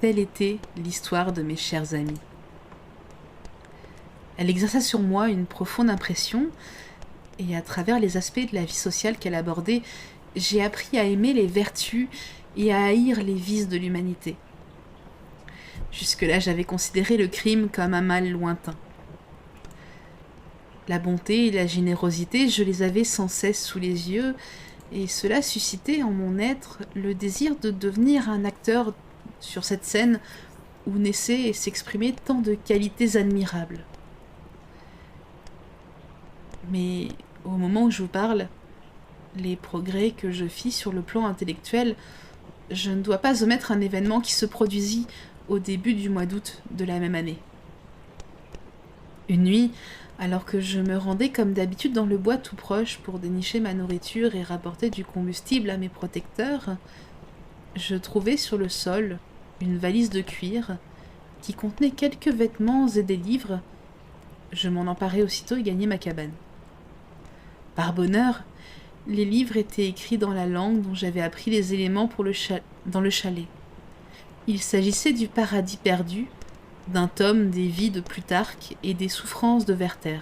telle été l'histoire de mes chers amis. Elle exerça sur moi une profonde impression, et à travers les aspects de la vie sociale qu'elle abordait, j'ai appris à aimer les vertus et à haïr les vices de l'humanité. Jusque-là, j'avais considéré le crime comme un mal lointain. La bonté et la générosité, je les avais sans cesse sous les yeux, et cela suscitait en mon être le désir de devenir un acteur sur cette scène où naissaient et s'exprimaient tant de qualités admirables. Mais au moment où je vous parle, les progrès que je fis sur le plan intellectuel, je ne dois pas omettre un événement qui se produisit au début du mois d'août de la même année. Une nuit, alors que je me rendais comme d'habitude dans le bois tout proche pour dénicher ma nourriture et rapporter du combustible à mes protecteurs, je trouvai sur le sol une valise de cuir qui contenait quelques vêtements et des livres. Je m'en emparai aussitôt et gagnai ma cabane. Par bonheur, les livres étaient écrits dans la langue dont j'avais appris les éléments dans le chalet. Il s'agissait du Paradis perdu, d'un tome des vies de Plutarque et des souffrances de Werther.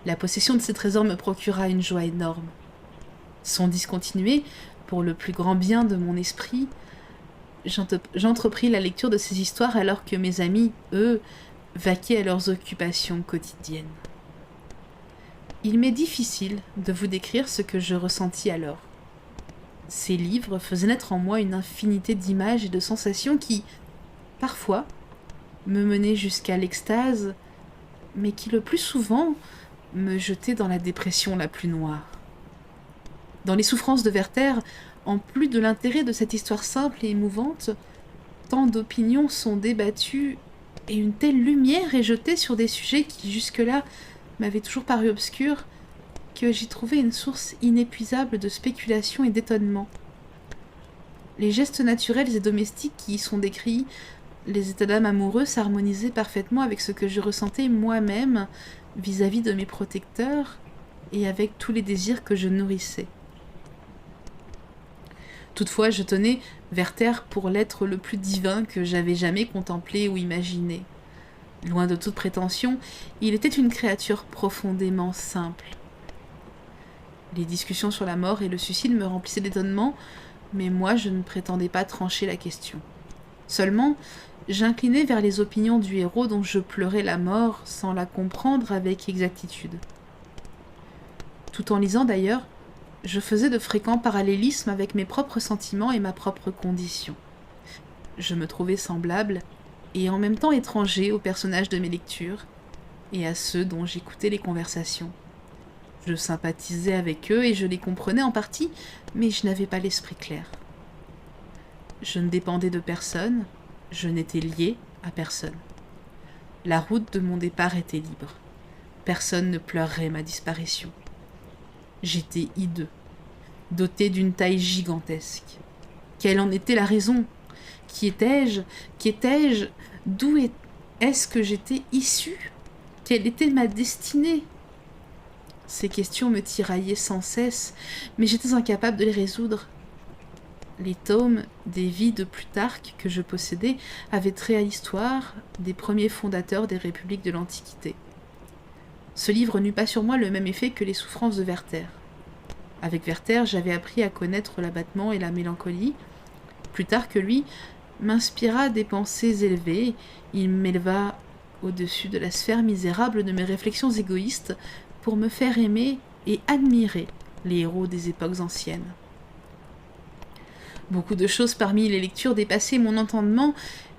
La possession de ces trésors me procura une joie énorme. Sans discontinuer, pour le plus grand bien de mon esprit, j'entrepris la lecture de ces histoires alors que mes amis, eux, vaquaient à leurs occupations quotidiennes. Il m'est difficile de vous décrire ce que je ressentis alors. Ces livres faisaient naître en moi une infinité d'images et de sensations qui, parfois, me menaient jusqu'à l'extase, mais qui le plus souvent me jetaient dans la dépression la plus noire. Dans les souffrances de Werther, en plus de l'intérêt de cette histoire simple et émouvante, tant d'opinions sont débattues et une telle lumière est jetée sur des sujets qui jusque-là m'avaient toujours paru obscurs, que j'y trouvais une source inépuisable de spéculation et d'étonnement. Les gestes naturels et domestiques qui y sont décrits, les états d'âme amoureux s'harmonisaient parfaitement avec ce que je ressentais moi-même vis-à-vis de mes protecteurs et avec tous les désirs que je nourrissais. Toutefois, je tenais Werther pour l'être le plus divin que j'avais jamais contemplé ou imaginé. Loin de toute prétention, il était une créature profondément simple. Les discussions sur la mort et le suicide me remplissaient d'étonnement, mais moi je ne prétendais pas trancher la question. Seulement, j'inclinais vers les opinions du héros dont je pleurais la mort sans la comprendre avec exactitude. Tout en lisant d'ailleurs, je faisais de fréquents parallélismes avec mes propres sentiments et ma propre condition. Je me trouvais semblable et en même temps étranger aux personnages de mes lectures et à ceux dont j'écoutais les conversations. Je sympathisais avec eux et je les comprenais en partie, mais je n'avais pas l'esprit clair. Je ne dépendais de personne, je n'étais lié à personne. La route de mon départ était libre. Personne ne pleurerait ma disparition. J'étais hideux, doté d'une taille gigantesque. Quelle en était la raison ? Qui étais-je ? Qu'étais-je ? D'où est-ce que j'étais issu ? Quelle était ma destinée ? Ces questions me tiraillaient sans cesse, mais j'étais incapable de les résoudre. Les tomes des vies de Plutarque que je possédais avaient trait à l'histoire des premiers fondateurs des républiques de l'Antiquité. Ce livre n'eut pas sur moi le même effet que les souffrances de Werther. Avec Werther, j'avais appris à connaître l'abattement et la mélancolie. Plutarque, lui, m'inspira des pensées élevées. Il m'éleva au-dessus de la sphère misérable de mes réflexions égoïstes pour me faire aimer et admirer les héros des époques anciennes. Beaucoup de choses parmi les lectures dépassaient mon entendement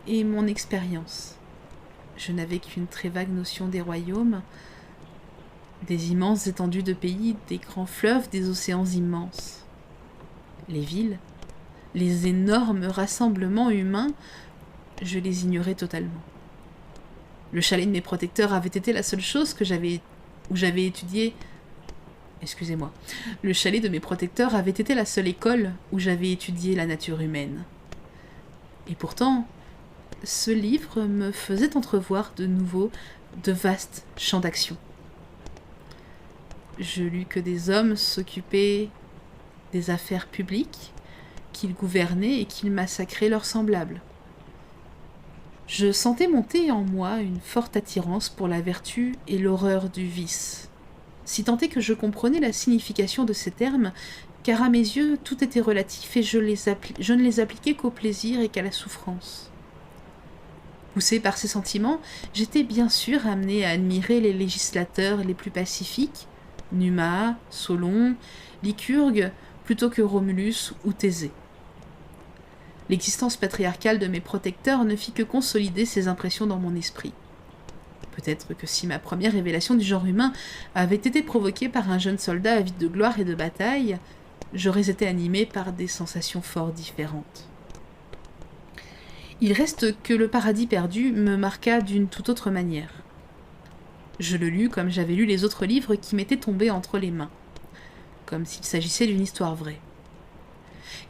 et mon expérience. Je n'avais qu'une très vague notion des royaumes, des immenses étendues de pays, des grands fleuves, des océans immenses. Les villes, les énormes rassemblements humains, je les ignorais totalement. Le chalet de mes protecteurs avait été la seule chose où j'avais étudié. Le chalet de mes protecteurs avait été la seule école où j'avais étudié la nature humaine. Et pourtant, ce livre me faisait entrevoir de nouveau de vastes champs d'action. Je lus que des hommes s'occupaient des affaires publiques, qu'ils gouvernaient et qu'ils massacraient leurs semblables. Je sentais monter en moi une forte attirance pour la vertu et l'horreur du vice, si tant est que je comprenais la signification de ces termes, car à mes yeux tout était relatif et je ne les appliquais qu'au plaisir et qu'à la souffrance. Poussée par ces sentiments, j'étais bien sûr amenée à admirer les législateurs les plus pacifiques, Numa, Solon, Lycurgue, plutôt que Romulus ou Thésée. L'existence patriarcale de mes protecteurs ne fit que consolider ces impressions dans mon esprit. Peut-être que si ma première révélation du genre humain avait été provoquée par un jeune soldat avide de gloire et de bataille, j'aurais été animée par des sensations fort différentes. Il reste que Le Paradis perdu me marqua d'une toute autre manière. Je le lus comme j'avais lu les autres livres qui m'étaient tombés entre les mains, comme s'il s'agissait d'une histoire vraie.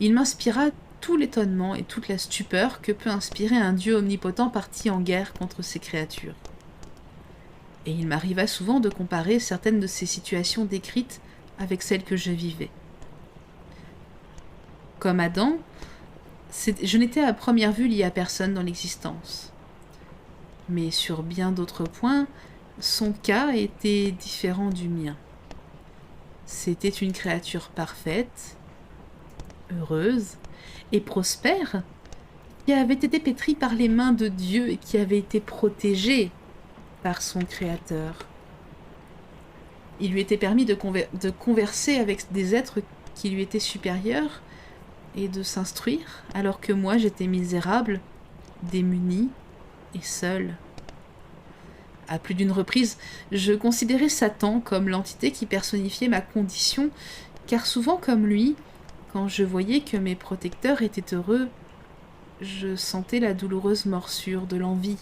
Il m'inspira tout l'étonnement et toute la stupeur que peut inspirer un dieu omnipotent parti en guerre contre ses créatures. Et il m'arriva souvent de comparer certaines de ces situations décrites avec celles que je vivais. Comme Adam, je n'étais à première vue liée à personne dans l'existence. Mais sur bien d'autres points, son cas était différent du mien. C'était une créature parfaite, heureuse et prospère, qui avait été pétrie par les mains de Dieu et qui avait été protégée par son Créateur. Il lui était permis de converser avec des êtres qui lui étaient supérieurs et de s'instruire, alors que moi j'étais misérable, démunie et seule. À plus d'une reprise, je considérais Satan comme l'entité qui personnifiait ma condition, car souvent comme lui, quand je voyais que mes protecteurs étaient heureux, je sentais la douloureuse morsure de l'envie.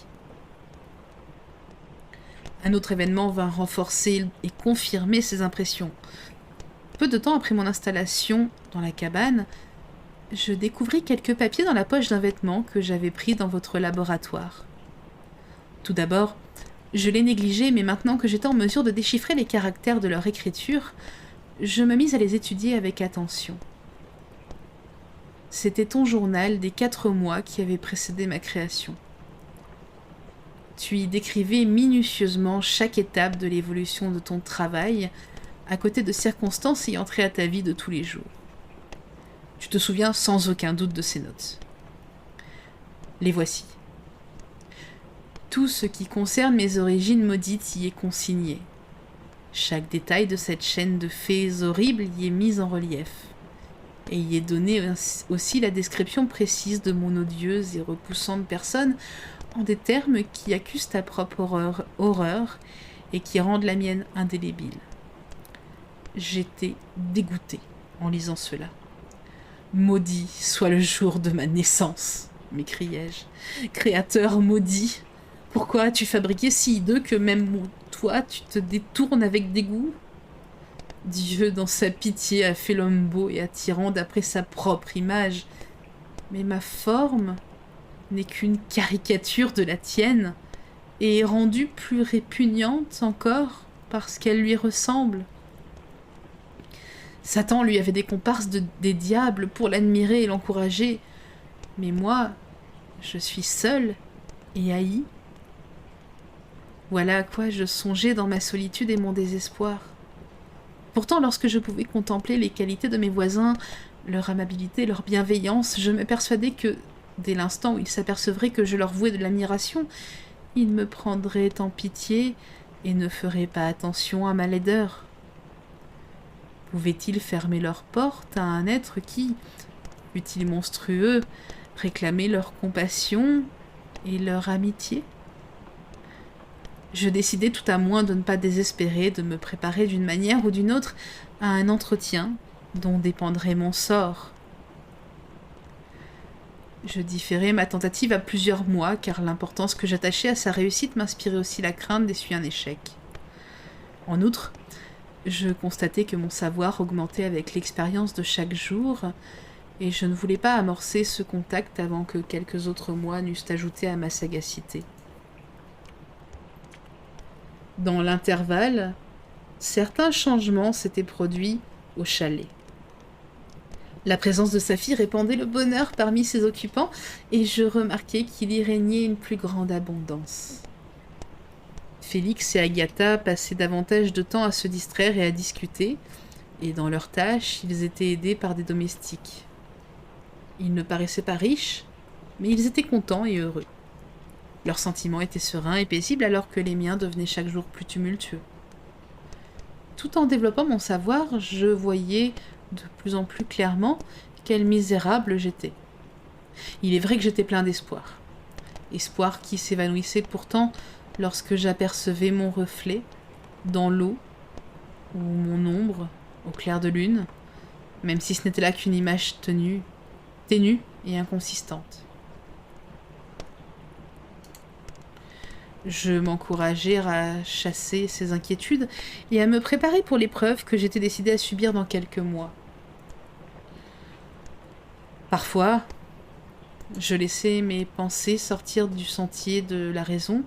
Un autre événement vint renforcer et confirmer ces impressions. Peu de temps après mon installation dans la cabane, je découvris quelques papiers dans la poche d'un vêtement que j'avais pris dans votre laboratoire. Tout d'abord, je les négligeais, mais maintenant que j'étais en mesure de déchiffrer les caractères de leur écriture, je me mis à les étudier avec attention. C'était ton journal des 4 mois qui avait précédé ma création. Tu y décrivais minutieusement chaque étape de l'évolution de ton travail, à côté de circonstances ayant trait à ta vie de tous les jours. Tu te souviens sans aucun doute de ces notes. Les voici. Tout ce qui concerne mes origines maudites y est consigné. Chaque détail de cette chaîne de faits horribles y est mis en relief. Et y est donnée aussi la description précise de mon odieuse et repoussante personne en des termes qui accusent ta propre horreur et qui rendent la mienne indélébile. J'étais dégoûtée en lisant cela. « Maudit soit le jour de ma naissance !» m'écriai-je. « Créateur maudit, pourquoi as-tu fabriqué si hideux que même toi tu te détournes avec dégoût ? Dieu, dans sa pitié, a fait l'homme beau et attirant d'après sa propre image. Mais ma forme n'est qu'une caricature de la tienne, et est rendue plus répugnante encore parce qu'elle lui ressemble. Satan lui avait des comparses des diables pour l'admirer et l'encourager, mais moi, je suis seule et haïe. Voilà à quoi je songeais dans ma solitude et mon désespoir. Pourtant, lorsque je pouvais contempler les qualités de mes voisins, leur amabilité, leur bienveillance, je me persuadais que, dès l'instant où ils s'apercevraient que je leur vouais de l'admiration, ils me prendraient en pitié et ne feraient pas attention à ma laideur. Pouvaient-ils fermer leurs portes à un être qui, fût-il monstrueux, réclamait leur compassion et leur amitié ? Je décidai tout à moins de ne pas désespérer, de me préparer d'une manière ou d'une autre à un entretien dont dépendrait mon sort. Je différai ma tentative à plusieurs mois, car l'importance que j'attachais à sa réussite m'inspirait aussi la crainte d'essuyer un échec. En outre, je constatais que mon savoir augmentait avec l'expérience de chaque jour, et je ne voulais pas amorcer ce contact avant que quelques autres mois n'eussent ajouté à ma sagacité. Dans l'intervalle, certains changements s'étaient produits au chalet. La présence de sa fille répandait le bonheur parmi ses occupants, et je remarquai qu'il y régnait une plus grande abondance. Félix et Agatha passaient davantage de temps à se distraire et à discuter, et dans leurs tâches, ils étaient aidés par des domestiques. Ils ne paraissaient pas riches, mais ils étaient contents et heureux. Leurs sentiments étaient sereins et paisibles alors que les miens devenaient chaque jour plus tumultueux. Tout en développant mon savoir, je voyais de plus en plus clairement quel misérable j'étais. Il est vrai que j'étais plein d'espoir. Espoir qui s'évanouissait pourtant lorsque j'apercevais mon reflet dans l'eau ou mon ombre au clair de lune, même si ce n'était là qu'une image ténue et inconsistante. Je m'encourageais à chasser ces inquiétudes et à me préparer pour l'épreuve que j'étais décidée à subir dans quelques mois. Parfois, je laissais mes pensées sortir du sentier de la raison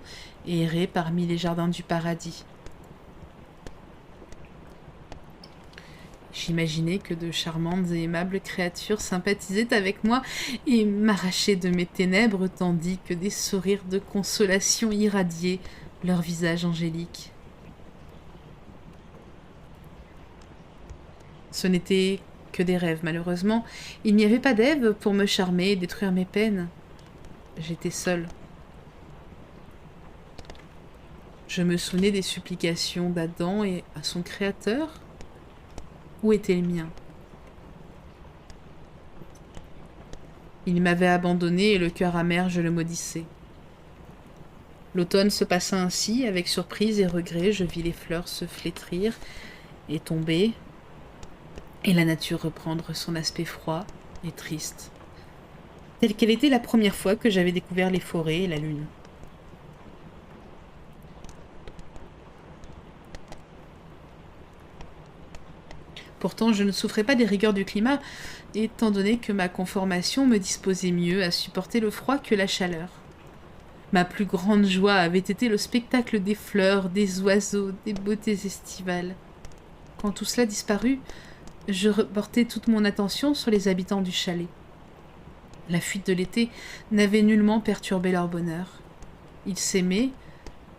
et errer parmi les jardins du paradis. J'imaginais que de charmantes et aimables créatures sympathisaient avec moi et m'arrachaient de mes ténèbres tandis que des sourires de consolation irradiaient leur visage angélique. Ce n'était que des rêves, malheureusement. Il n'y avait pas d'Ève pour me charmer et détruire mes peines. J'étais seule. Je me souvenais des supplications d'Adam et à son créateur. Où était le mien? Il m'avait abandonné et le cœur amer je le maudissais. L'automne se passa ainsi, avec surprise et regret, je vis les fleurs se flétrir et tomber, et la nature reprendre son aspect froid et triste, telle qu'elle était la première fois que j'avais découvert les forêts et la lune. Pourtant, je ne souffrais pas des rigueurs du climat, étant donné que ma conformation me disposait mieux à supporter le froid que la chaleur. Ma plus grande joie avait été le spectacle des fleurs, des oiseaux, des beautés estivales. Quand tout cela disparut, je reportai toute mon attention sur les habitants du chalet. La fuite de l'été n'avait nullement perturbé leur bonheur. Ils s'aimaient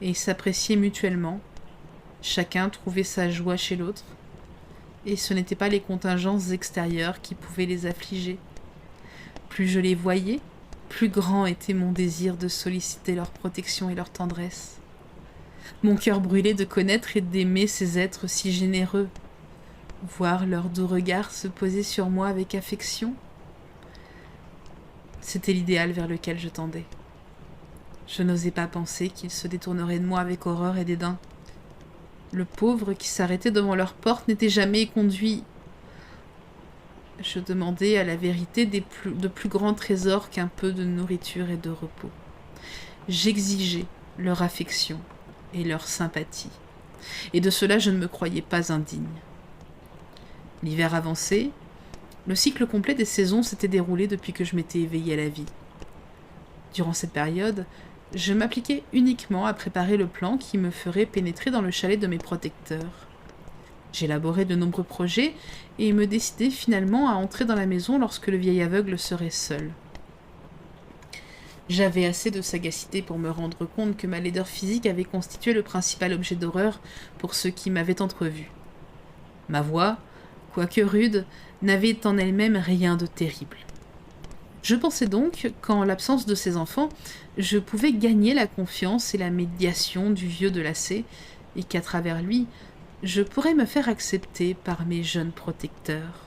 et s'appréciaient mutuellement. Chacun trouvait sa joie chez l'autre. Et ce n'étaient pas les contingences extérieures qui pouvaient les affliger. Plus je les voyais, plus grand était mon désir de solliciter leur protection et leur tendresse. Mon cœur brûlait de connaître et d'aimer ces êtres si généreux. Voir leurs doux regards se poser sur moi avec affection. C'était l'idéal vers lequel je tendais. Je n'osais pas penser qu'ils se détourneraient de moi avec horreur et dédain. Le pauvre qui s'arrêtait devant leur porte n'était jamais conduit. Je demandais à la vérité de plus grands trésors qu'un peu de nourriture et de repos. J'exigeais leur affection et leur sympathie. Et de cela je ne me croyais pas indigne. L'hiver avançait, le cycle complet des saisons s'était déroulé depuis que je m'étais éveillée à la vie. Durant cette période, je m'appliquais uniquement à préparer le plan qui me ferait pénétrer dans le chalet de mes protecteurs. J'élaborais de nombreux projets et me décidai finalement à entrer dans la maison lorsque le vieil aveugle serait seul. J'avais assez de sagacité pour me rendre compte que ma laideur physique avait constitué le principal objet d'horreur pour ceux qui m'avaient entrevu. Ma voix, quoique rude, n'avait en elle-même rien de terrible. Je pensais donc qu'en l'absence de ses enfants, je pouvais gagner la confiance et la médiation du vieux de Lacé, et qu'à travers lui, je pourrais me faire accepter par mes jeunes protecteurs.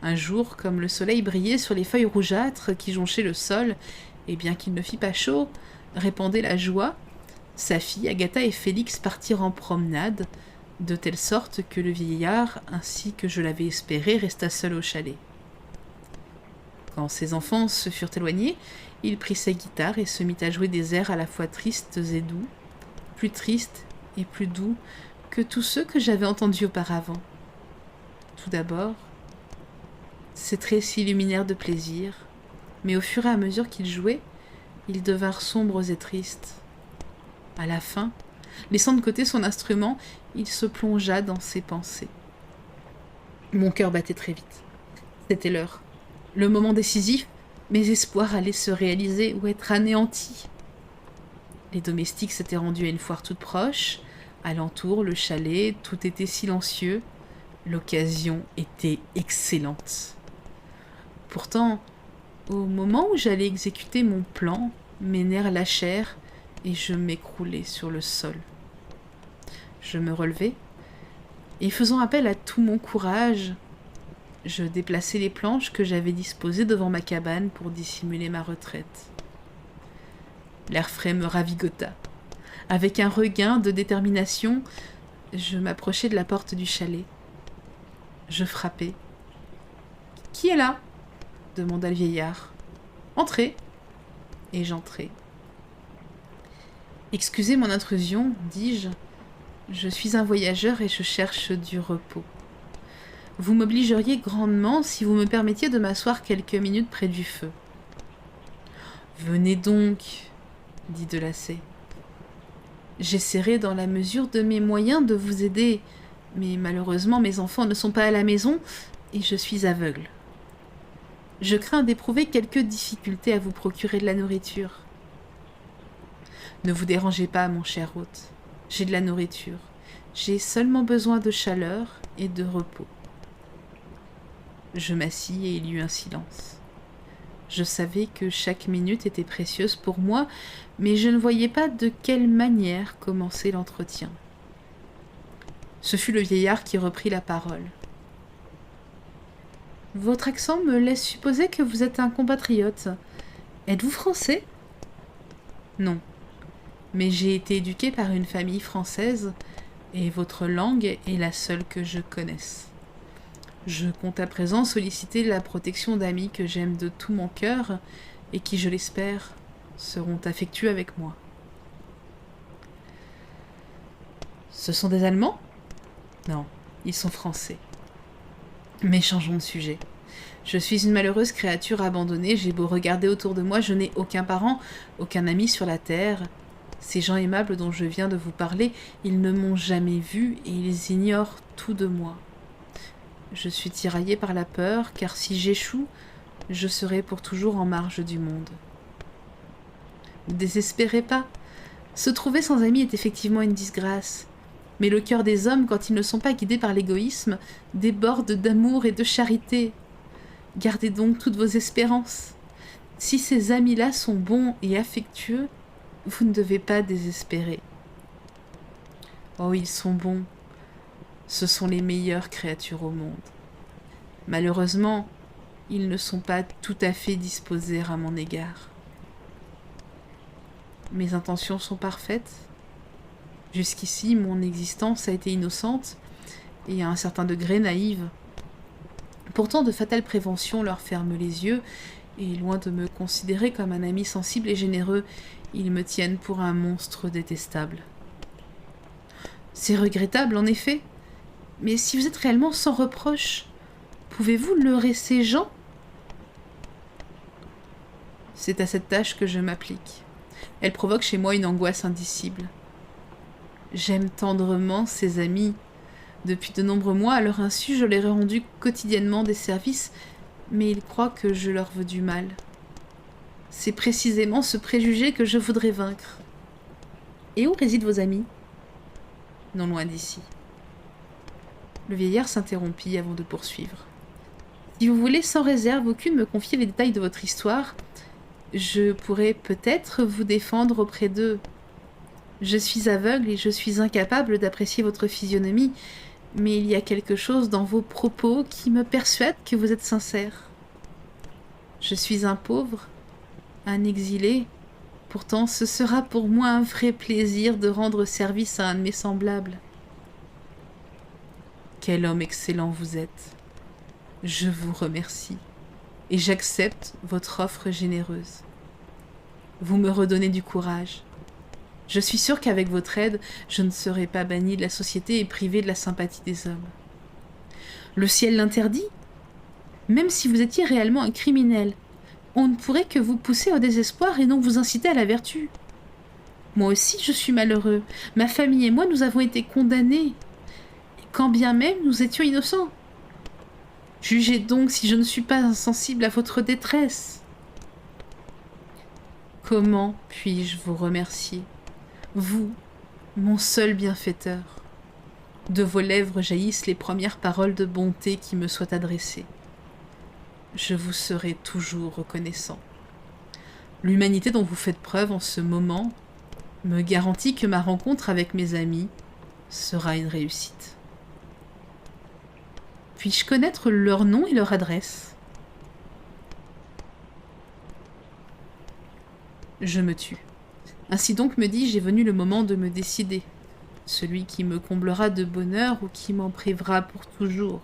Un jour, comme le soleil brillait sur les feuilles rougeâtres qui jonchaient le sol, et bien qu'il ne fît pas chaud, répandait la joie, sa fille Agatha et Félix partirent en promenade, de telle sorte que le vieillard, ainsi que je l'avais espéré, resta seul au chalet. Quand ses enfants se furent éloignés, il prit sa guitare et se mit à jouer des airs à la fois tristes et doux, plus tristes et plus doux que tous ceux que j'avais entendus auparavant. Tout d'abord, ses traits s'illuminèrent de plaisir, mais au fur et à mesure qu'il jouait, ils devinrent sombres et tristes. À la fin, laissant de côté son instrument, il se plongea dans ses pensées. Mon cœur battait très vite. C'était l'heure. Le moment décisif, mes espoirs allaient se réaliser ou être anéantis. Les domestiques s'étaient rendus à une foire toute proche. Alentour, le chalet, tout était silencieux. L'occasion était excellente. Pourtant, au moment où j'allais exécuter mon plan, mes nerfs lâchèrent et je m'écroulai sur le sol. Je me relevai et, faisant appel à tout mon courage, je déplaçai les planches que j'avais disposées devant ma cabane pour dissimuler ma retraite. L'air frais me ravigota. Avec un regain de détermination, je m'approchai de la porte du chalet. Je frappai. « Qui est là ?» demanda le vieillard. « Entrez !» Et j'entrai. « Excusez mon intrusion, dis-je. Je suis un voyageur et je cherche du repos. Vous m'obligeriez grandement si vous me permettiez de m'asseoir quelques minutes près du feu. »« Venez donc, » dit de Lacey. « J'essaierai dans la mesure de mes moyens de vous aider, mais malheureusement mes enfants ne sont pas à la maison et je suis aveugle. Je crains d'éprouver quelques difficultés à vous procurer de la nourriture. » « Ne vous dérangez pas, mon cher hôte. J'ai de la nourriture. J'ai seulement besoin de chaleur et de repos. » Je m'assis et il y eut un silence. Je savais que chaque minute était précieuse pour moi, mais je ne voyais pas de quelle manière commencer l'entretien. Ce fut le vieillard qui reprit la parole. « Votre accent me laisse supposer que vous êtes un compatriote. Êtes-vous français ? » ?»« Non. Mais j'ai été éduqué par une famille française et votre langue est la seule que je connaisse. Je compte à présent solliciter la protection d'amis que j'aime de tout mon cœur et qui, je l'espère, seront affectueux avec moi. »« Ce sont des Allemands ? » ?»« Non, ils sont français. Mais changeons de sujet. Je suis une malheureuse créature abandonnée, j'ai beau regarder autour de moi, je n'ai aucun parent, aucun ami sur la terre. Ces gens aimables dont je viens de vous parler, ils ne m'ont jamais vue et ils ignorent tout de moi. Je suis tiraillée par la peur, car si j'échoue, je serai pour toujours en marge du monde. Ne désespérez pas. Se trouver sans amis est effectivement une disgrâce. Mais le cœur des hommes, quand ils ne sont pas guidés par l'égoïsme, déborde d'amour et de charité. Gardez donc toutes vos espérances. Si ces amis-là sont bons et affectueux, vous ne devez pas désespérer. Oh, ils sont bons. Ce sont les meilleures créatures au monde. Malheureusement, ils ne sont pas tout à fait disposés à mon égard. Mes intentions sont parfaites. Jusqu'ici, mon existence a été innocente et à un certain degré naïve. Pourtant, de fatales préventions leur ferment les yeux et, loin de me considérer comme un ami sensible et généreux, ils me tiennent pour un monstre détestable. C'est regrettable, en effet, mais si vous êtes réellement sans reproche, pouvez-vous leurrer ces gens ? C'est à cette tâche que je m'applique. Elle provoque chez moi une angoisse indicible. J'aime tendrement ces amis. Depuis de nombreux mois, à leur insu, je leur ai rendu quotidiennement des services, mais ils croient que je leur veux du mal. C'est précisément ce préjugé que je voudrais vaincre. Et où résident vos amis ? Non loin d'ici. Le vieillard s'interrompit avant de poursuivre. Si vous voulez sans réserve aucune me confier les détails de votre histoire, je pourrais peut-être vous défendre auprès d'eux. Je suis aveugle et je suis incapable d'apprécier votre physionomie, mais il y a quelque chose dans vos propos qui me persuade que vous êtes sincère. Je suis un pauvre, un exilé, pourtant ce sera pour moi un vrai plaisir de rendre service à un de mes semblables. Quel homme excellent vous êtes. Je vous remercie et j'accepte votre offre généreuse. Vous me redonnez du courage. Je suis sûre qu'avec votre aide, je ne serai pas bannie de la société et privée de la sympathie des hommes. Le ciel l'interdit ? Même si vous étiez réellement un criminel, on ne pourrait que vous pousser au désespoir et non vous inciter à la vertu. Moi aussi, je suis malheureux. Ma famille et moi, nous avons été condamnés. Et quand bien même nous étions innocents. Jugez donc si je ne suis pas insensible à votre détresse. Comment puis-je vous remercier, vous, mon seul bienfaiteur? De vos lèvres jaillissent les premières paroles de bonté qui me soient adressées. Je vous serai toujours reconnaissant. L'humanité dont vous faites preuve en ce moment me garantit que ma rencontre avec mes amis sera une réussite. Puis-je connaître leur nom et leur adresse? Je me tue. Ainsi donc, me dis-je, est venu le moment de me décider. Celui qui me comblera de bonheur ou qui m'en privera pour toujours.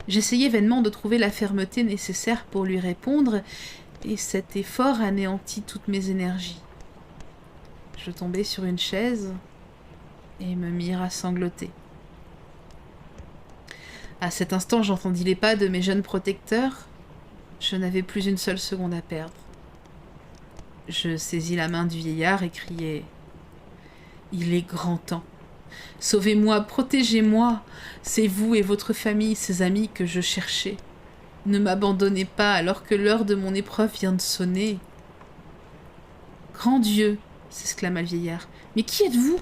J'essayais vainement de trouver la fermeté nécessaire pour lui répondre, et cet effort anéantit toutes mes énergies. Je tombai sur une chaise et me mis à sangloter. À cet instant, j'entendis les pas de mes jeunes protecteurs. Je n'avais plus une seule seconde à perdre. Je saisis la main du vieillard et criai « Il est grand temps. Sauvez-moi, protégez-moi. C'est vous et votre famille, ces amis que je cherchais. Ne m'abandonnez pas alors que l'heure de mon épreuve vient de sonner. » « Grand Dieu !» s'exclama le vieillard. « Mais qui êtes-vous »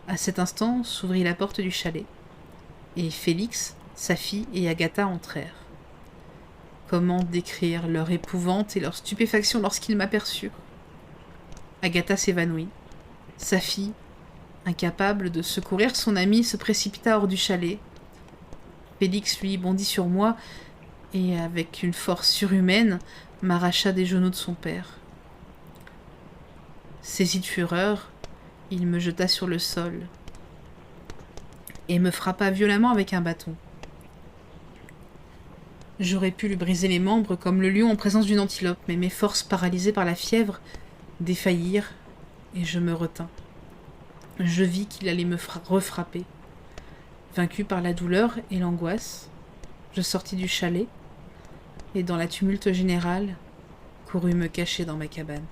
À cet instant s'ouvrit la porte du chalet, et Félix, sa fille et Agatha entrèrent. Comment décrire leur épouvante et leur stupéfaction lorsqu'ils m'aperçurent? Agatha s'évanouit. Sa fille, incapable de secourir son amie, se précipita hors du chalet. Félix, lui, bondit sur moi et, avec une force surhumaine, m'arracha des genoux de son père. Saisi de fureur, il me jeta sur le sol et me frappa violemment avec un bâton. J'aurais pu lui briser les membres comme le lion en présence d'une antilope, mais mes forces, paralysées par la fièvre, défaillirent et je me retins. Je vis qu'il allait me refrapper. Vaincu par la douleur et l'angoisse, je sortis du chalet et, dans la tumulte générale, courus me cacher dans ma cabane.